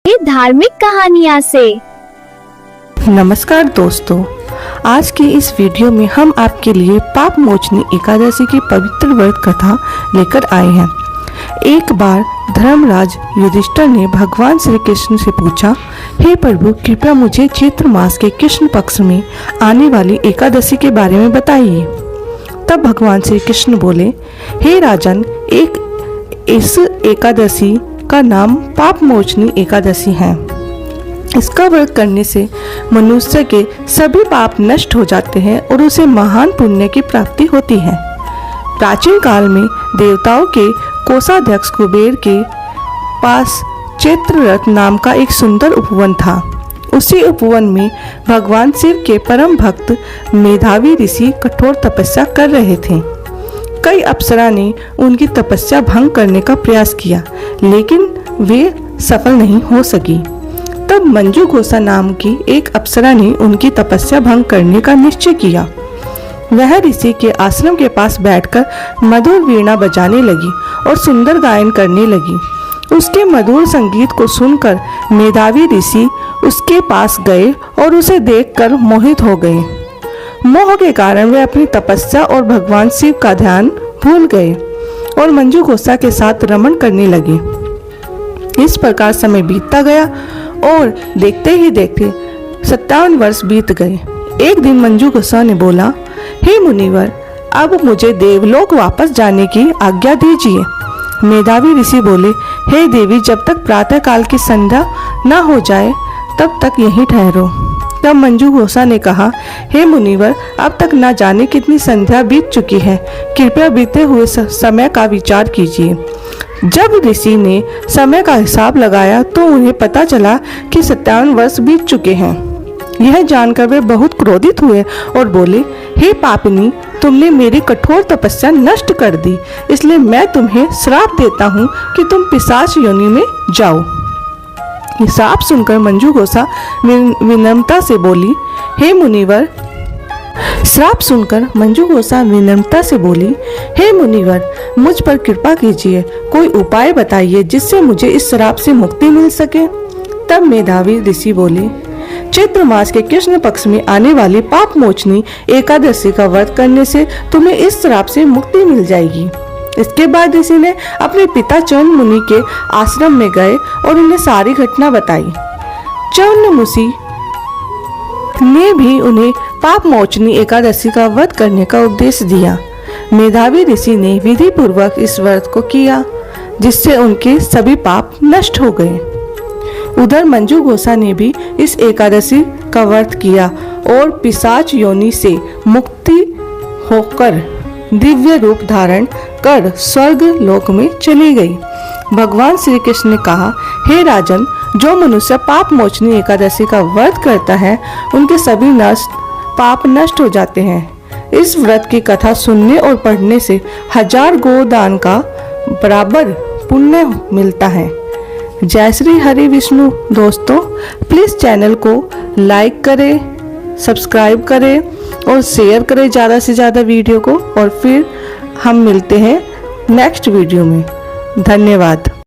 ये धार्मिक कहानियाँ से। नमस्कार दोस्तों, आज की इस वीडियो में हम आपके लिए पाप मोचनी एकादशी की पवित्र व्रत कथा लेकर आए हैं। एक बार धर्मराज युधिष्ठिर ने भगवान श्री कृष्ण से पूछा, हे प्रभु, कृपया मुझे चैत्र मास के कृष्ण पक्ष में आने वाली एकादशी के बारे में बताइए। तब भगवान श्री कृष्ण बोले, हे राजन, इस एकादशी का नाम पाप मोचनी एकादशी है। इसका व्रत करने से मनुष्य के सभी पाप नष्ट हो जाते हैं और उसे महान पुण्य की प्राप्ति होती है। प्राचीन काल में देवताओं के कोषाध्यक्ष कुबेर के पास चैत्ररथ नाम का एक सुंदर उपवन था। उसी उपवन में भगवान शिव के परम भक्त मेधावी ऋषि कठोर तपस्या कर रहे थे। कई अप्सरा ने उनकी तपस्या भंग करने का प्रयास किया, लेकिन वे सफल नहीं हो सकी। तब मंजुघोषा नाम की एक अप्सरा ने उनकी तपस्या भंग करने का निश्चय किया। वह ऋषि के आश्रम के पास बैठकर मधुर वीणा बजाने लगी और सुंदर गायन करने लगी। उसके मधुर संगीत को सुनकर मेधावी ऋषि उसके पास गए और उसे देखकर मोहित हो गए। मोह के कारण वे अपनी तपस्या और भगवान शिव का ध्यान भूल गए और मंजुघोषा के साथ रमण करने लगे। इस प्रकार समय बीतता गया और देखते ही देखते 57 वर्ष बीत गए। एक दिन मंजुघोषा ने बोला, हे मुनिवर, अब मुझे देवलोक वापस जाने की आज्ञा दीजिए। मेधावी ऋषि बोले, हे देवी, जब तक प्रातः काल की संध्या न हो जाए तब तक यहीं ठहरो। तब मंजुघोषा ने कहा, हे मुनिवर, अब तक न जाने कितनी संध्या बीत चुकी है, कृपया बीते हुए समय का विचार कीजिए। जब ऋषि ने समय का हिसाब लगाया तो उन्हें पता चला कि 57 वर्ष बीत चुके हैं। यह जानकर वे बहुत क्रोधित हुए और बोले, हे पापिनी, तुमने मेरी कठोर तपस्या नष्ट कर दी, इसलिए मैं तुम्हें श्राप देता हूँ कि तुम पिशाच योनि में जाओ। ये श्राप सुनकर मंजुघोषा विनम्रता से बोली, हे मुनिवर, हे मुनिवर, मुझ पर कृपा कीजिए, कोई उपाय बताइए जिससे मुझे इस श्राप से मुक्ति मिल सके। तब मेधावी ऋषि बोले, चैत्र मास के कृष्ण पक्ष में आने वाली पाप मोचनी एकादशी का व्रत करने से तुम्हें इस श्राप से मुक्ति मिल जाएगी। इसके बाद ऋषि ने अपने पिता च्यवन मुनि के आश्रम में गए और उन्हें सारी घटना बताई। च्यवन मुनि ने भी उन्हें पाप मोचनी एकादशी का व्रत करने का उपदेश दिया। मेधावी ऋषि ने विधि पूर्वक इस व्रत को किया, जिससे उनके सभी पाप नष्ट हो गए। उधर मंजुघोषा ने भी इस एकादशी का व्रत किया और पिशाच योनि से मुक्ति होकर दिव्य रूप धारण कर स्वर्ग लोक में चली गई। भगवान श्री कृष्ण ने कहा, हे राजन, जो मनुष्य पाप मोचनी एकादशी का व्रत करता है उनके सभी पाप नष्ट हो जाते हैं। इस व्रत की कथा सुनने और पढ़ने से 1000 गोदान का बराबर पुण्य मिलता है। जय श्री हरि विष्णु। दोस्तों, प्लीज चैनल को लाइक करें, सब्सक्राइब करें और शेयर करें ज़्यादा से ज़्यादा वीडियो को, और फिर हम मिलते हैं नेक्स्ट वीडियो में। धन्यवाद।